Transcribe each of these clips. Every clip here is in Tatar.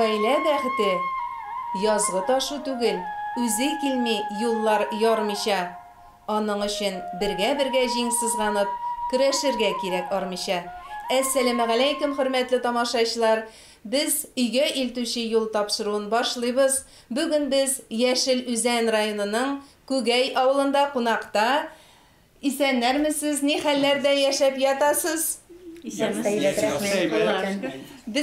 Гаилә бәхете язгы ташу түгел, үзе килми юллар ярмыйча. Аның өчен бергә-бергә җиңсезганып, көрәшергә кирәк армыйча. Әссәламу алейкум, хөрмәтле тамашачылар. Без өйгә илтүче юл тапшыруын башлыйбыз. Бүген без Яшел Үзән районының Күгәй авылында кунакта. Исәннәрмесез, ни хәлләрдә яшәп ятасыз? Без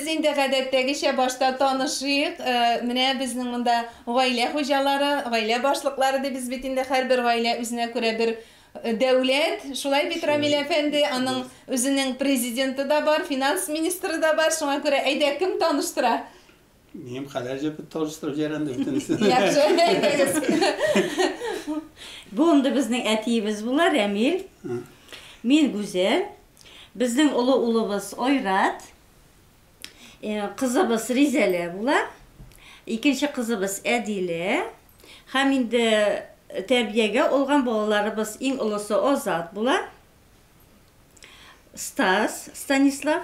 инде гадәттәгечә башта танышыйк. Менә безнең монда гаилә хуҗалары, гаилә башлыклары дип без бит инде һәрбер гаилә үзенә күрә бер дәүләт. Шулай бит Рамил әфәнде, аның үзенең президенты да бар, финанс министры да бар. Шуңа күрә әйдә кем таныштыра? Минем хәләрҗә бит таныштырып җәрәнде битенсен. Яхшы, әйтегез. Бу инде безнең әтиебез була, Рамил. Мин Гүзәл. Безнең улыбыз Ойрат. Кызыбыз Ризалә була. Икенче кызыбыз Әдилә. Һәм инде тәрбиягә алган балаларыбыз иң улысы Озат була. Станислав.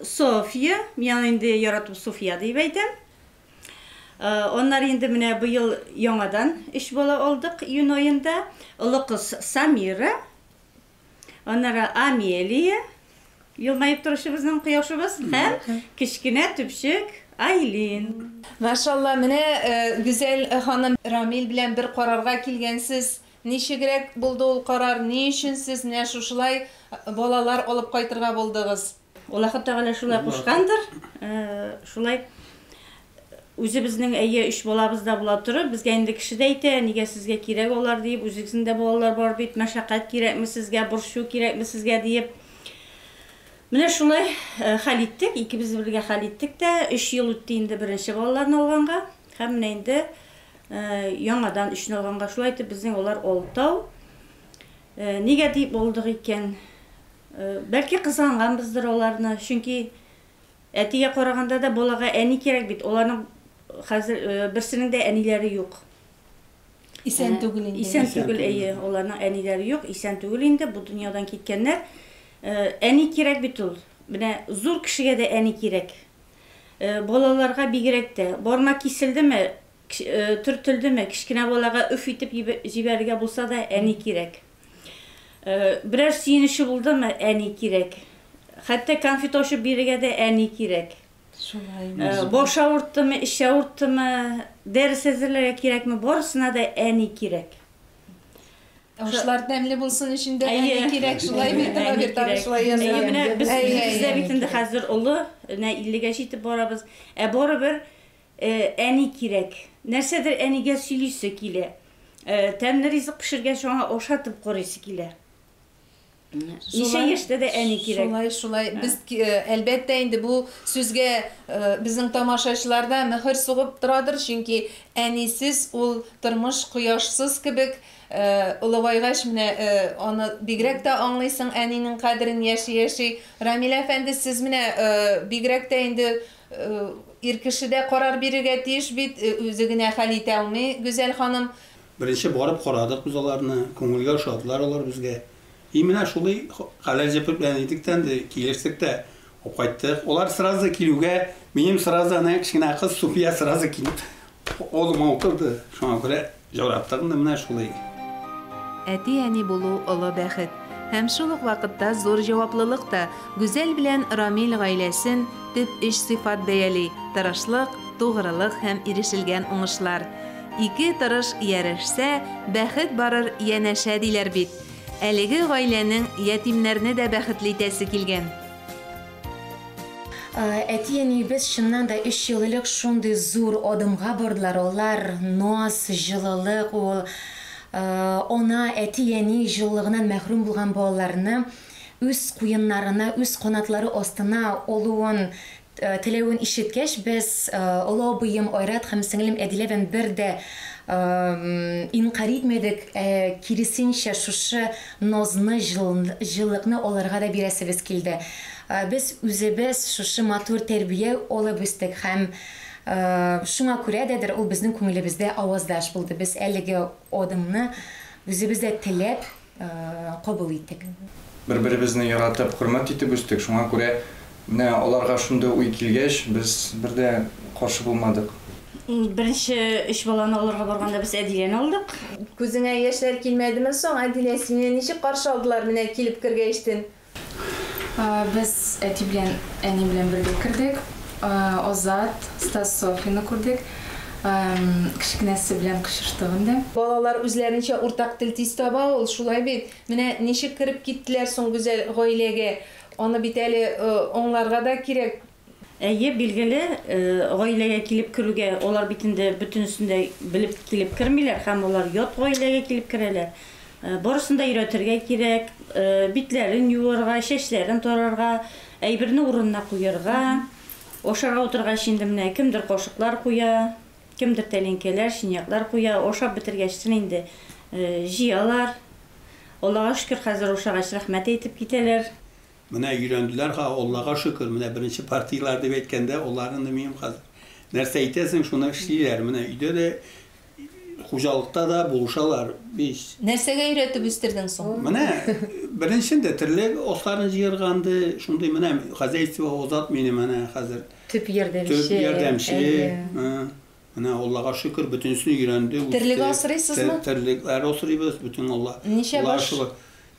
София, мен инде яратып София дип әйтәм. Onlar инде менә быел яңадан 3 бала алдык июнь аенда. Улы кыз Самира. Onlara Амелия, елмайып торышы безнең кояшыбыз, һәм кичкенә төпчек Айлин. Машалла, менә Гүзәл ханым, Рамил белән бер карарга килгәнсез. Ничегрәк булды ул карар? Ни өчен сез менә шушылай балалар алып кайтырга булдыгыз? Аллаһ Тәгалә шулай кушкандыр. Шулай үзебезнең әйе 3 балабыз да була торып, безгә инде кеше дә әйтә, нигә сезгә кирәк алар дип, үзегездә балалар бар бит, мәшәкать кирәкме сезгә, борчу кирәкме сезгә дип. Менә шулай хәл иттек, икебез бергә хәл иттек тә, 3 ел үтте инде беренче балаларны алганга, һәм менә инде яңадан 3-не алганга шулай итеп безнең алар алтау. Нигә дип булдык икән? Бәлки кызганганбыздыр аларны, чөнки әтигә караганда да балага әни кирәк бит, аларның хәзер берсенең дә әниләре юк. Исән түгел инде. Исән түгел, әйе, аларның әниләре юк, исән түгел инде, бу дөньядан киткәннәр. Әни кирәк бит ул. Менә зур кешегә дә әни кирәк. Балаларга бигрәк тә барма киселдеме, төртелдеме, кичкенә балага үф итеп җибәрергә булса да әни кирәк. Берәр сөенеше булдымы, әни кирәк. Хәтта конфет ашып бирергә дә әни кирәк. Баш авырттымы, эш авырттымы, дәрес әзерләргә кирәкме, барысына да әни кирәк. Ашлар тәмле булсын өчен дә әни кирәк, шулай бит, шулай язган. Менә бездә бит инде хәзер улы, 50-гә җитеп барабыз. Барыбер әни кирәк. Нәрсәдер әнигә сөйлисе килә. Тәмле ризык пешергән шуңа ашатып карыйсы килә. Ничә яшьтә дә әни кирәк. Шулай. Без әлбәттә инде бу сүзгә безнең тамашачыларда мөхөр сугып торадыр, чөнки әнисез ул тормыш кояшсыз кебек. Улыбайгач менә аны бигрәк тә аңлыйсың, әнинең кадерен яши. Рамил әфәнде, сез менә бигрәк тә инде ир кешедә карар бирергә тиеш бит, үзе генә хәл итә алмый. Гүзәл ханым, Беренче барып карадык biz аларны, күңелгә шатлар алар безгә. Менә шулай хәләр җәпеп белән идектән дә килешсек тә кайттык. Алар сразу килүгә, минем сразу ана кичкенә кыз Суфия сразу килеп, олыма утырды. Шуңа күрә җаваптыгым да менә шулай. Әти-әни булу олы бәхет. Һәм шул ук вакытта зур җаваплылык та. Гүзәл белән Рамил гаиләсен төп 3 сыйфат бәяли: тырышлык, тугрылык һәм ирешелгән уңышлар. Ике тырыш ярашса, бәхет барыр янәшә диләр бит. Әлеге гаиләнең ятимнәрне дә бәхетле итәсе килгән. Әти-әнибез чыннан да 3 ел элек шундый зур адымга бардылар. Алар наз, җылылык, ул она әти-әни җылылыгыннан мәхрүм булган балаларны үз куеннарына, үз канатлары астына алуын теләвен ишеткәч, без олы абыем Ойрат һәм сеңлем Әдилә белән бер дә инкар итмәдек, киресенчә шушы назны, җылылыкны аларга да бирәсебез килде. Без үзебез шушы матур тәрбия алып үстек һәм шуңа күрә дәдер ул безнең күңелебездә аваздаш булды. Без әлеге адымны үзебездә теләп кабул иттек. Бер-беребезне яратып, хөрмәт итеп үстек. Шуңа күрә Менә аларга шундый уй килгәч, без бердә каршы булмадык. Birinchi 3 balаны алырга барганда без Әдиләне алдык. Күзеңә яшьләр килмәдеме соң? Әдилә сине ничек каршы алдылар менә килеп кергәчтен? Biz әти белән, әни белән бергә кердек. Азат, Стас, Софияны күрдек. Кичкенәсе белән кычыштыгында. Балалар үзләренчә уртак тел тиз таба ул, шулай бит. Менә ничек кирип киттеләр соң гүзәл гаиләгә? Аны бит әле аңларга да кирәк. Әйе, билгеле, гаиләгә килеп керүгә алар бит инде бөтенсендә белеп килеп кермиләр, һәм алар ят гаиләгә килеп керәләр. Барысын да өйрәтергә кирәк, битләрен юырга, чәчләрен тарарга, әйберне урынына куярга, ашарга утыргач инде менә кемдер кашыклар куя, кемдер тәлинкәләр, шиняклар куя, ашап бетергәчтен инде җыялар. Аллага шөкер, хәзер ашагач рәхмәт әйтеп китәләр. Менә өйрәнделәр, Аллага шөкер. Менә беренче партиялар дип әйткәндә, аларны мин хәзер нәрсә әйтәсең, шуны эшлиләр. Менә өйдә дә хуҗалыкта да булышалар. Нәрсәгә өйрәтеп үстердең соң? Менә беренчендә терлек осларын җыерганды, шундый менә хозяйство Азат мине менә хәзер Төп ярдәмче. төп ярдәмче. Менә Аллага шөкер, бөтенсен өйрәнде. Терлек асрыйсызмы? Терлекләр асрыйбыз, бөтен Алла. Ничә баш?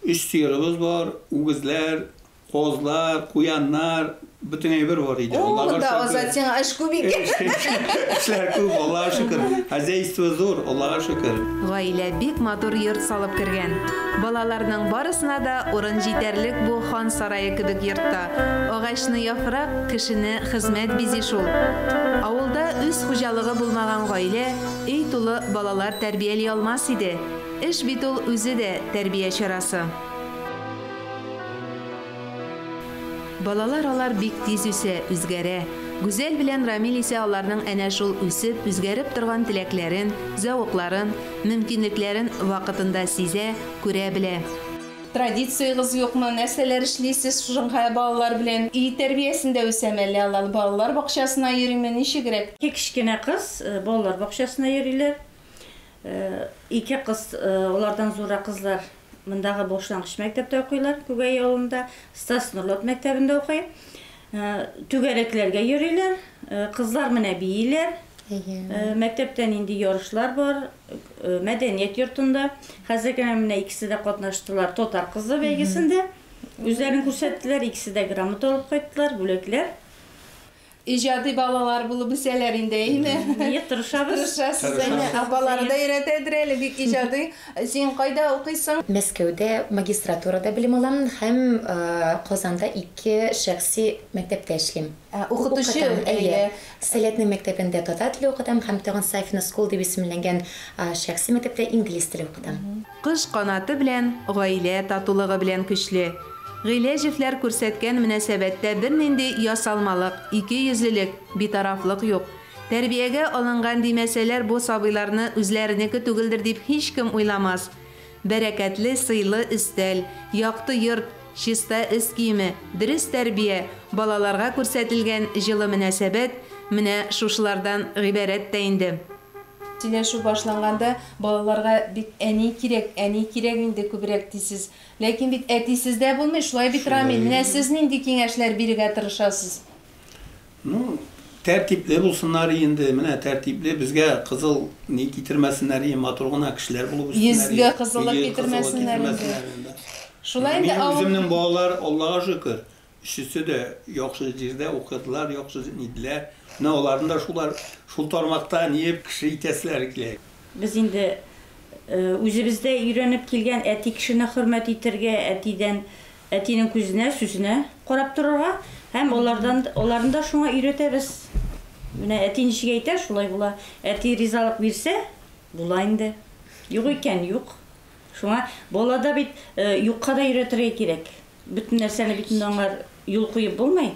3 сыерыбыз бар, үгезләр, козлар, куяннар, bütün әйбер бар иде. О, да, Азат, сиңа эш күп икән. Эшләр күп, Аллага шөкер. Хозяйство зур, Аллага шөкер. Гаилә бик матур йорт салып кергән. Балаларның барысына да урын җитәрлек бу хан сарае кебек йортта. Агачны яфрак, кешене хезмәт бизи шул. Авылда үз хуҗалыгы булмаган гаилә өй тулы балалар тәрбияли алмас иде. Эш бит ул үзе дә тәрбия чарасы. Балалар алар бик тиз үсә, үзгәрә. Гүзәл белән Рамил исә аларның әнә шул үсеп, үзгәреп торган теләкләрен, зәвыкларын, мөмкинлекләрен вакытында сизә, күрә белә. Традициягыз юкмы? Нәрсәләр эшлисез шуңа балалар белән? Үй тәрбиясендә үсәмәле алар, балалар бакчасына йөриме, ничегрәк? Кичкенә кыз балалар бакчасына йөриләр. Ике кыз, алардан зура кызлар мондагы башлангыч мәктәптә укыйлар, Күгәй авылында, Стас Нурлат мәктәбендә укый. Түгәрәкләргә йөриләр, кызлар менә бииләр. Мәктәптән инде ярышлар бар, мәдәният йортында. Хәзер генә менә икесе дә катнаштылар Тотар кызы бәйгесендә. Үзләрен күрсәттеләр, икесе дә грамота алып кайттылар, бүләкләр. İcadi balalar bulup üseler indeyme. Niye tırışabız? Tırışasız. Abaları da öğretedir eli bir icadi. Sen kayda okuyorsun? Мәскәүдә магистратурада белем алам һәм Казанда 2 шәхси мәктәптә эшлим. Укытучы. Әйе. Сәләтне мәктәбендә татар теле укытам һәм тагын Сайфина School дип исемләнгән шәхси мәктәптә инглиз теле укытам. Кыш канаты белән, гаилә татулыгы белән көчле. Гыйләҗевләр күрсәткән мөнәсәбәттә бернинди ясалмалык, икейөзлелек, битарафлык юк. Тәрбиягә алынган димәсәләр бу сабыйларны үзләренеке түгелдер дип һичкем уйламас. Бәрәкәтле сыйлы өстәл, якты йорт, чиста эс киеме, дөрес тәрбия, балаларга күрсәтелгән җылы мөнәсәбәт менә шушылардан гыйбарәт тә инде. Сөйләшү башланганда балаларга бит әни кирәк инде күбрәк дисез. Ләкин бит әтисез дә булмый, шулай бит Рамил. Менә сез нинди киңәшләр бирергә тырышасыз? Ну, тәртипле булсыннар инде, менә тәртипле, безгә кызыл ни китермәсеннәр, матур гына кешеләр булып үссеннәр. Йөзгә кызыллык китермәсеннәр инде. Шулай инде үземнең балалар, Аллага шөкер, өчесе дә яхшы җирдә укыдылар, яхшы ниделәр. Менә аларны да шул тармакта ниеп кеше итәсләр килә. Без инде үзебездә өйрәнеп килгән әти кешене хөрмәт итәргә, әтинең күзенә, сүзенә карап торырга һәм аларны да шуңа өйрәтәбез. Менә әти ничек әйтә, шулай була. Әти ризалык бирсә, була инде. Юк икән, юк. Шуңа балада бит юкка да өйрәтергә кирәк. Бүтән нәрсәне бит аңар юл куеп булмый.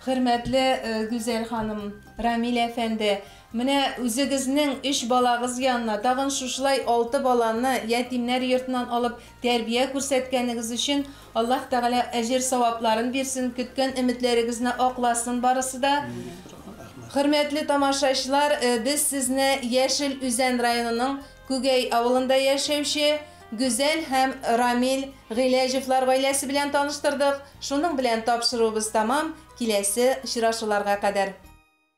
Хөрмәтле Гүзәл ханым, Рамил әфәнде, менә үзегезнең 3 балагыз янына тагын шушылай 6 баланы ятимнәр йортыннан алып тәрбия күрсәткәнегез өчен Аллаһ Тәгалә әҗер савапларын бирсен, көткән өметләрегезне акласын барысы да. Хөрмәтле тамашачылар, без сезне Яшел Үзән районының Күгәй авылында яшәүче Güzel һәм Рамил Гыйләҗевләр гаиләсе белән таныштырдык. Шуның белән тапшыруыбыз тамам. Киләсе очрашуларга кадәр.